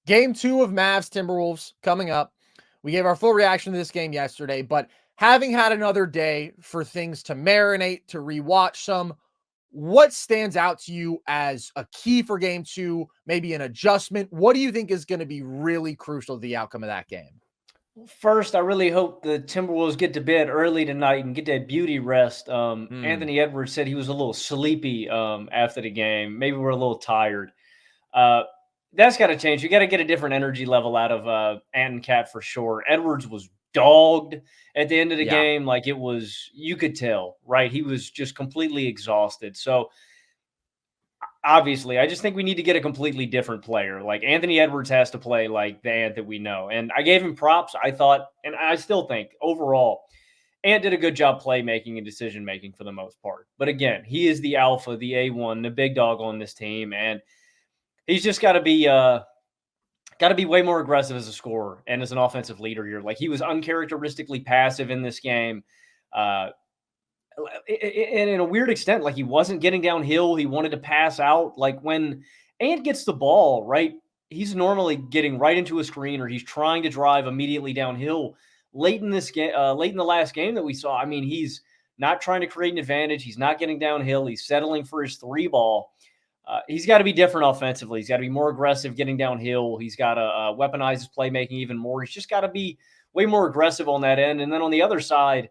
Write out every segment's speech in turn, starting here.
Game 2 of Mavs-Timberwolves coming up. We gave our full reaction to this game yesterday, but having had another day for things to marinate, to rewatch some, what stands out to you as a key for game 2, maybe an adjustment? What do you think is going to be really crucial to the outcome of that game? First, I really hope the Timberwolves get to bed early tonight and get that beauty rest. Hmm. Anthony Edwards said he was a little sleepy after the game. Maybe we're a little tired. Uh, that's got to change. You got to get a different energy level out of Ant and Cat for sure. Edwards was dogged at the end of the Yeah. game. Like it was, you could tell, right? He was just completely exhausted. So obviously, I just think we need to get a completely different player. Like Anthony Edwards has to play like the Ant that we know. And I gave him props. I thought, and I still think overall, Ant did a good job playmaking and decision making for the most part. But again, he is the alpha, the A1, the big dog on this team, and he's just got to be way more aggressive as a scorer and as an offensive leader here. Like he was uncharacteristically passive in this game. Uh, and in a weird extent, like he wasn't getting downhill. He wanted to pass out. Like when Ant gets the ball, right, he's normally getting right into a screen or he's trying to drive immediately downhill. Late in this game, late in the last game that we saw, I mean, he's not trying to create an advantage. He's not getting downhill. He's settling for his three ball. He's got to be different offensively. He's got to be more aggressive getting downhill. He's got to weaponize his playmaking even more. He's just got to be way more aggressive on that end. And then on the other side,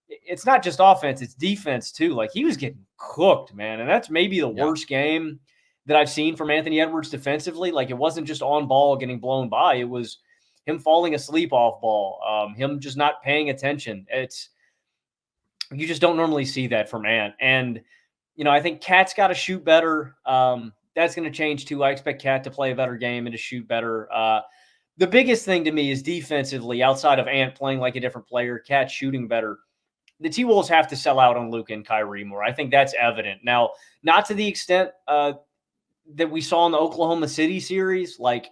it's not just offense, it's defense too. Like he was getting cooked, man. And that's maybe the Yeah. worst game that I've seen from Anthony Edwards defensively. Like it wasn't just on ball getting blown by, it was him falling asleep off ball, him just not paying attention. It's you just don't normally see that from Ant. And I think Cat's got to shoot better. That's going to change too. I expect Cat to play a better game and to shoot better. The biggest thing to me is defensively, outside of Ant playing like a different player, Cat shooting better. The T-Wolves have to sell out on Luka and Kyrie more. I think that's evident. Now, not to the extent that we saw in the Oklahoma City series. Like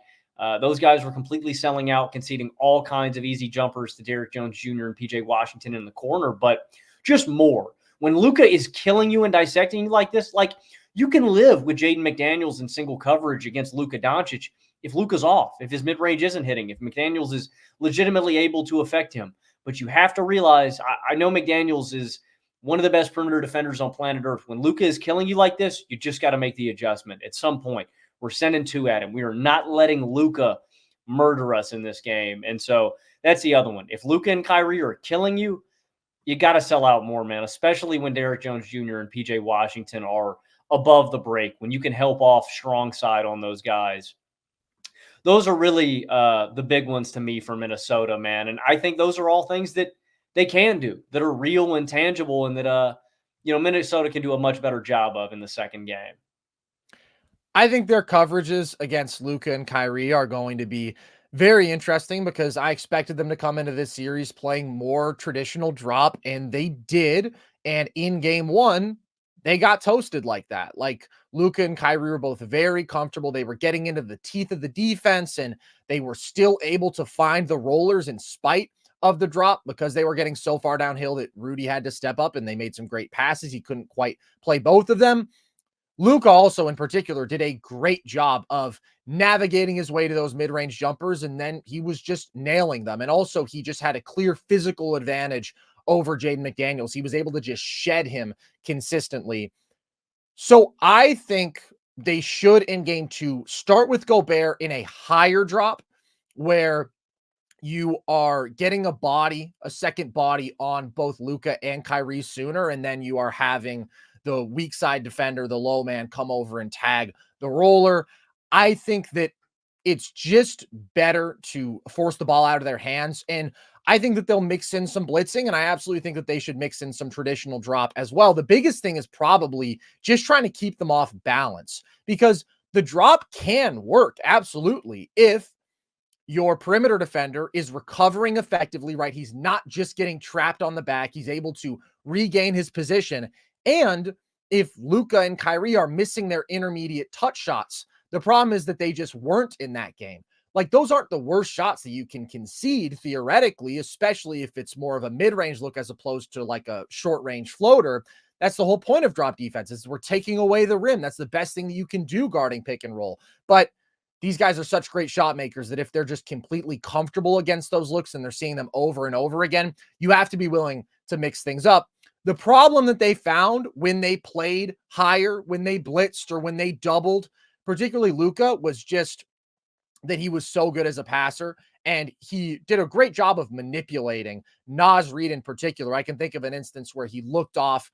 those guys were completely selling out, conceding all kinds of easy jumpers to Derrick Jones Jr. and PJ Washington in the corner, but just more. When Luka is killing you and dissecting you like this, like you can live with Jaden McDaniels in single coverage against Luka Doncic if Luka's off, if his mid-range isn't hitting, if McDaniels is legitimately able to affect him. But you have to realize, I know McDaniels is one of the best perimeter defenders on planet Earth. When Luka is killing you like this, you just got to make the adjustment. At some point, we're sending two at him. We are not letting Luka murder us in this game. And so that's the other one. If Luka and Kyrie are killing you, you got to sell out more, man, especially when Derrick Jones Jr. and PJ Washington are above the break, when you can help off strong side on those guys. Those are really the big ones to me for Minnesota, man. And I think those are all things that they can do, that are real and tangible, and that Minnesota can do a much better job of in the second game. I think their coverages against Luka and Kyrie are going to be very interesting because I expected them to come into this series playing more traditional drop, and they did. And in game 1, they got toasted like that. Like Luka and Kyrie were both very comfortable. They were getting into the teeth of the defense, and they were still able to find the rollers in spite of the drop because they were getting so far downhill that Rudy had to step up, and they made some great passes. He couldn't quite play both of them. Luka also in particular did a great job of navigating his way to those mid-range jumpers, and then he was just nailing them. And also he just had a clear physical advantage over Jaden McDaniels. He was able to just shed him consistently. So I think they should in game 2 start with Gobert in a higher drop where you are getting a second body on both Luka and Kyrie sooner, and then you are having the weak side defender, the low man, come over and tag the roller. I think that it's just better to force the ball out of their hands. And I think that they'll mix in some blitzing, and I absolutely think that they should mix in some traditional drop as well. The biggest thing is probably just trying to keep them off balance, because the drop can work absolutely if your perimeter defender is recovering effectively, right? He's not just getting trapped on the back. He's able to regain his position. And if Luka and Kyrie are missing their intermediate touch shots, the problem is that they just weren't in that game. Like those aren't the worst shots that you can concede theoretically, especially if it's more of a mid-range look as opposed to like a short-range floater. That's the whole point of drop defense, is we're taking away the rim. That's the best thing that you can do guarding pick and roll. But these guys are such great shot makers that if they're just completely comfortable against those looks and they're seeing them over and over again, you have to be willing to mix things up. The problem that they found when they played higher, when they blitzed or when they doubled, particularly Luka, was just that he was so good as a passer, and he did a great job of manipulating Naz Reid in particular. I can think of an instance where he looked off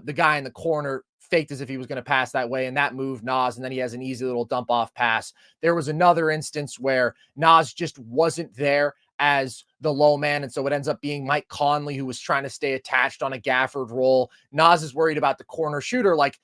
the guy in the corner, faked as if he was going to pass that way, and that moved Naz, and then he has an easy little dump off pass. There was another instance where Naz just wasn't there as the low man, and so it ends up being Mike Conley who was trying to stay attached on a Gafford roll. Naz is worried about the corner shooter. Like,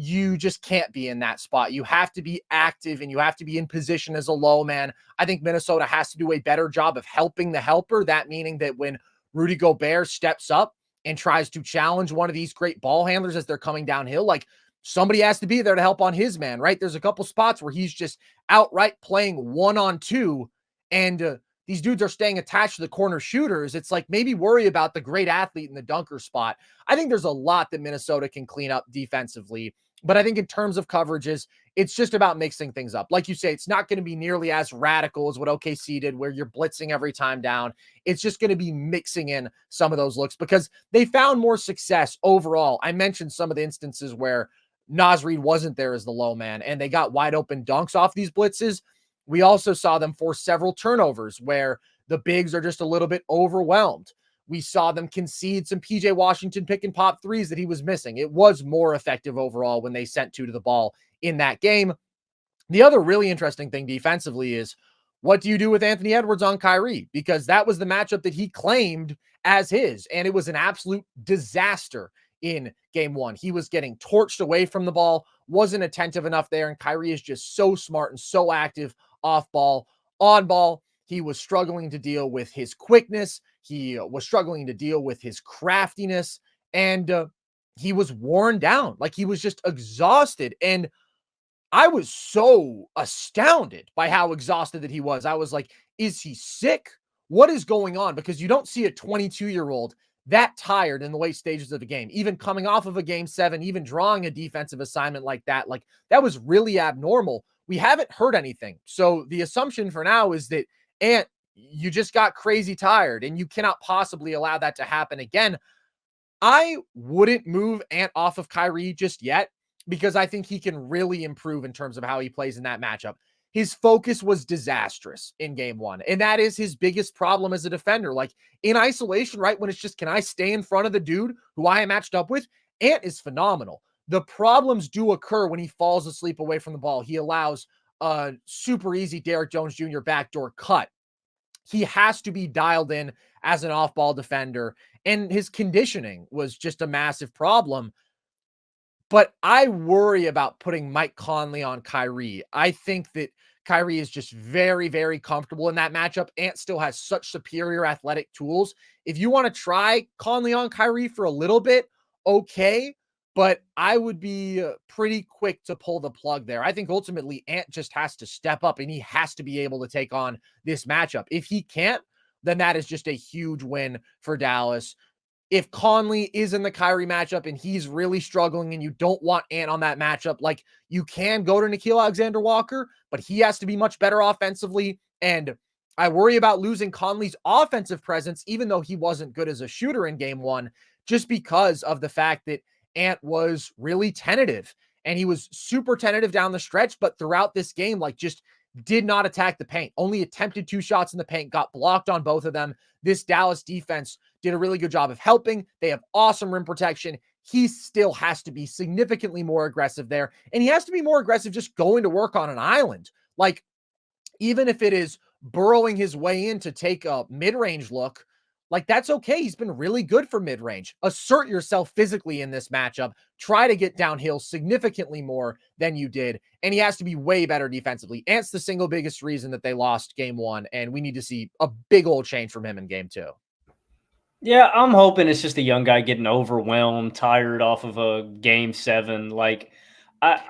you just can't be in that spot. You have to be active and you have to be in position as a low man. I think Minnesota has to do a better job of helping the helper. That meaning that when Rudy Gobert steps up and tries to challenge one of these great ball handlers as they're coming downhill, like, somebody has to be there to help on his man, right? There's a couple spots where he's just outright playing 1-on-2 and these dudes are staying attached to the corner shooters. It's like, maybe worry about the great athlete in the dunker spot. I think there's a lot that Minnesota can clean up defensively. But I think in terms of coverages, it's just about mixing things up. Like you say, it's not going to be nearly as radical as what OKC did, where you're blitzing every time down. It's just going to be mixing in some of those looks because they found more success overall. I mentioned some of the instances where Naz Reid wasn't there as the low man and they got wide open dunks off these blitzes. We also saw them force several turnovers where the bigs are just a little bit overwhelmed. We saw them concede some PJ Washington pick and pop threes that he was missing. It was more effective overall when they sent two to the ball in that game. The other really interesting thing defensively is, what do you do with Anthony Edwards on Kyrie? Because that was the matchup that he claimed as his, and it was an absolute disaster in game one. He was getting torched away from the ball, wasn't attentive enough there, and Kyrie is just so smart and so active off ball. On ball, he was struggling to deal with his quickness. He was struggling to deal with his craftiness, and he was worn down. Like, he was just exhausted. And I was so astounded by how exhausted that he was. I was like, is he sick? What is going on? Because you don't see a 22-year-old that tired in the late stages of the game, even coming off of a game 7, even drawing a defensive assignment like that. Like, that was really abnormal. We haven't heard anything. So the assumption for now is that Ant, you just got crazy tired and you cannot possibly allow that to happen again. I wouldn't move Ant off of Kyrie just yet because I think he can really improve in terms of how he plays in that matchup. His focus was disastrous in game 1, and that is his biggest problem as a defender. Like, in isolation, right, when it's just, can I stay in front of the dude who I am matched up with? Ant is phenomenal. The problems do occur when he falls asleep away from the ball. He allows a super easy Derrick Jones Jr. backdoor cut. He has to be dialed in as an off-ball defender, and his conditioning was just a massive problem. But I worry about putting Mike Conley on Kyrie. I think that Kyrie is just very, very comfortable in that matchup. Ant still has such superior athletic tools. If you want to try Conley on Kyrie for a little bit, okay, but I would be pretty quick to pull the plug there. I think ultimately Ant just has to step up and he has to be able to take on this matchup. If he can't, then that is just a huge win for Dallas. If Conley is in the Kyrie matchup and he's really struggling and you don't want Ant on that matchup, like, you can go to Nickeil Alexander-Walker, but he has to be much better offensively. And I worry about losing Conley's offensive presence, even though he wasn't good as a shooter in game 1, just because of the fact that Ant was really tentative and he was super tentative down the stretch, but throughout this game, like, just did not attack the paint, only attempted 2 shots in the paint, got blocked on both of them. This Dallas defense did a really good job of helping. They have awesome rim protection. He still has to be significantly more aggressive there. And he has to be more aggressive just going to work on an island. Like, even if it is burrowing his way in to take a mid-range look, like, that's okay. He's been really good for mid-range. Assert yourself physically in this matchup. Try to get downhill significantly more than you did. And he has to be way better defensively. Ant's the single biggest reason that they lost game 1. And we need to see a big old change from him in game 2. Yeah, I'm hoping it's just a young guy getting overwhelmed, tired off of a game 7. Like,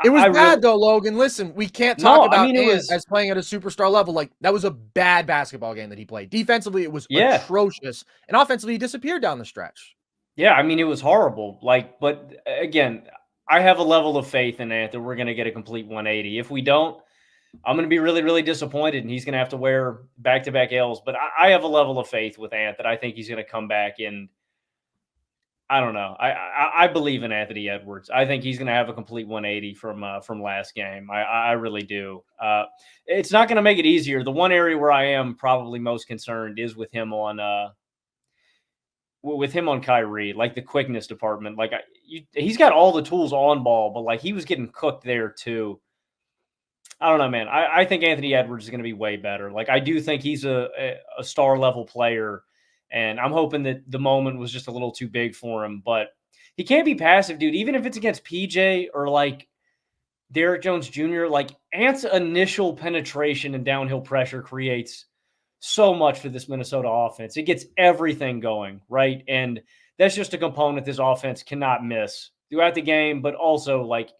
It was I bad really though, Logan. Listen, we can't talk no. I about mean, it Ant was as playing at a superstar level. Like, that was a bad basketball game that he played. Defensively, it was yeah, atrocious. And offensively, he disappeared down the stretch. yeah. I mean, it was horrible. Like, but again, I have a level of faith in Ant that we're going to get a complete 180. If we don't, I'm going to be really, really disappointed, and he's going to have to wear back-to-back L's. But I have a level of faith with Ant that I think he's going to come back, and I don't know. I believe in Anthony Edwards. I think he's going to have a complete 180 from last game. I really do. It's not going to make it easier. The one area where I am probably most concerned is with him on Kyrie, like the quickness department. Like he's got all the tools on ball, but like he was getting cooked there too. I don't know, man. I think Anthony Edwards is going to be way better. Like I do think he's a star level player, and I'm hoping that the moment was just a little too big for him. But he can't be passive, dude. Even if it's against PJ or like Derrick Jones Jr., like Ant's initial penetration and downhill pressure creates so much for this Minnesota offense. It gets everything going, right? And that's just a component this offense cannot miss throughout the game, but also like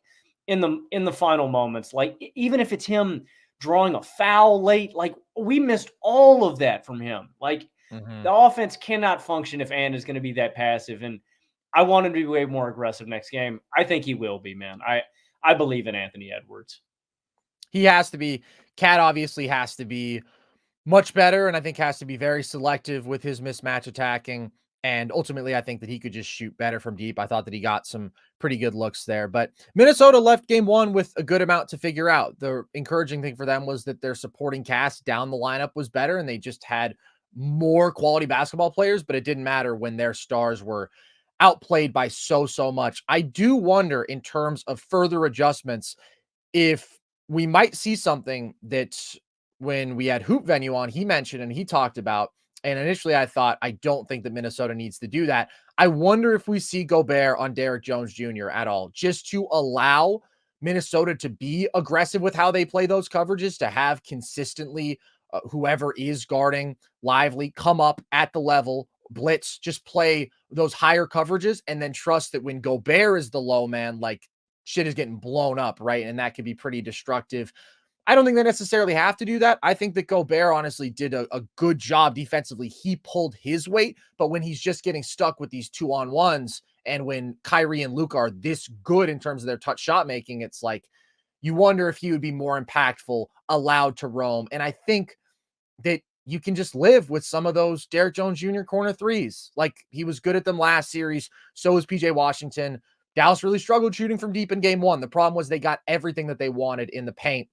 in the final moments. Like even if it's him drawing a foul late, like we missed all of that from him. Like the offense cannot function if Ant is going to be that passive. And I want him to be way more aggressive next game. I think he will be, man. I believe in Anthony Edwards. He has to be. Cat obviously has to be much better, and I think has to be very selective with his mismatch attacking. And ultimately, I think that he could just shoot better from deep. I thought that he got some pretty good looks there. But Minnesota left game one with a good amount to figure out. The encouraging thing for them was that their supporting cast down the lineup was better, and they just had more quality basketball players, but it didn't matter when their stars were outplayed by so much. I do wonder, in terms of further adjustments, if we might see something that when we had Hoop Venue on, he mentioned and he talked about, and initially I thought, I don't think that Minnesota needs to do that. I wonder if we see Gobert on Derrick Jones Jr. at all, just to allow Minnesota to be aggressive with how they play those coverages, to have consistently whoever is guarding Lively come up at the level, blitz, just play those higher coverages, and then trust that when Gobert is the low man, like shit is getting blown up, right? And that could be pretty destructive. I don't think they necessarily have to do that. I think that Gobert honestly did a good job defensively. He pulled his weight, but when he's just getting stuck with these 2-on-1s, and when Kyrie and Luka are this good in terms of their touch shot making, it's like you wonder if he would be more impactful, allowed to roam. And I think that you can just live with some of those Derrick Jones Jr. corner threes. Like he was good at them last series. So was PJ Washington. Dallas really struggled shooting from deep in game one. The problem was they got everything that they wanted in the paint.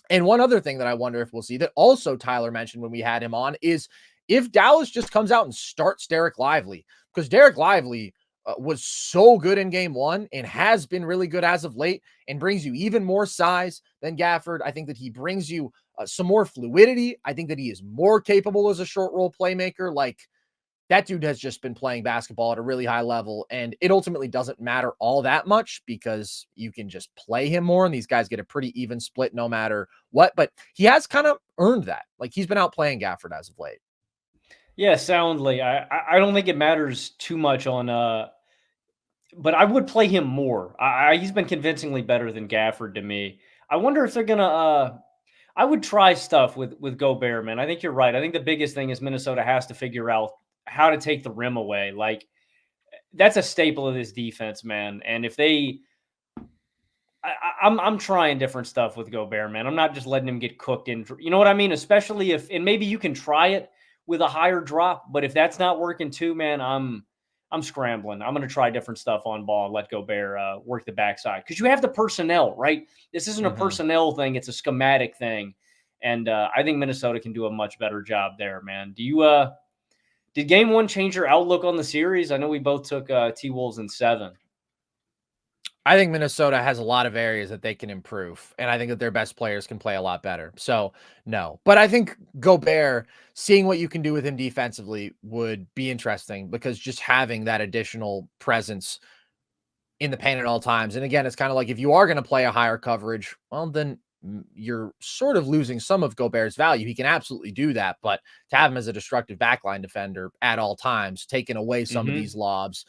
And one other thing that I wonder if we'll see that also Tyler mentioned when we had him on is if Dallas just comes out and starts Derek Lively, because Derek Lively was so good in game one and has been really good as of late and brings you even more size than Gafford. I think that he brings you some more fluidity. I think that he is more capable as a short roll playmaker. Like that dude has just been playing basketball at a really high level, and it ultimately doesn't matter all that much because you can just play him more, and these guys get a pretty even split no matter what. But he has kind of earned that. Like he's been out playing Gafford as of late. Yeah, soundly. I don't think it matters too much on but I would play him more. He's been convincingly better than Gafford to me. I wonder if they're gonna I would try stuff with Gobert, man. I think you're right. I think the biggest thing is Minnesota has to figure out how to take the rim away. Like that's a staple of this defense, man. And if they I'm trying different stuff with Gobert, man. I'm not just letting him get cooked in. You know what I mean? Especially if, and maybe you can try it with a higher drop, but if that's not working too, man, I'm scrambling. I'm going to try different stuff on ball and let Gobert work the backside because you have the personnel, right? This isn't a personnel thing; it's a schematic thing, and I think Minnesota can do a much better job there, man. Do you? Did Game One change your outlook on the series? I know we both took T-Wolves in 7. I think Minnesota has a lot of areas that they can improve, and I think that their best players can play a lot better. So, no. But I think Gobert, seeing what you can do with him defensively would be interesting because just having that additional presence in the paint at all times. And again, it's kind of like if you are going to play a higher coverage, well, then you're sort of losing some of Gobert's value. He can absolutely do that, but to have him as a destructive backline defender at all times, taking away some of these lobs,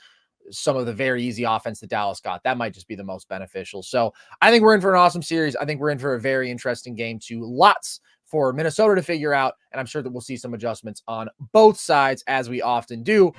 some of the very easy offense that Dallas got, that might just be the most beneficial. So I think we're in for an awesome series. I think we're in for a very interesting game too. Lots for Minnesota to figure out, and I'm sure that we'll see some adjustments on both sides as we often do.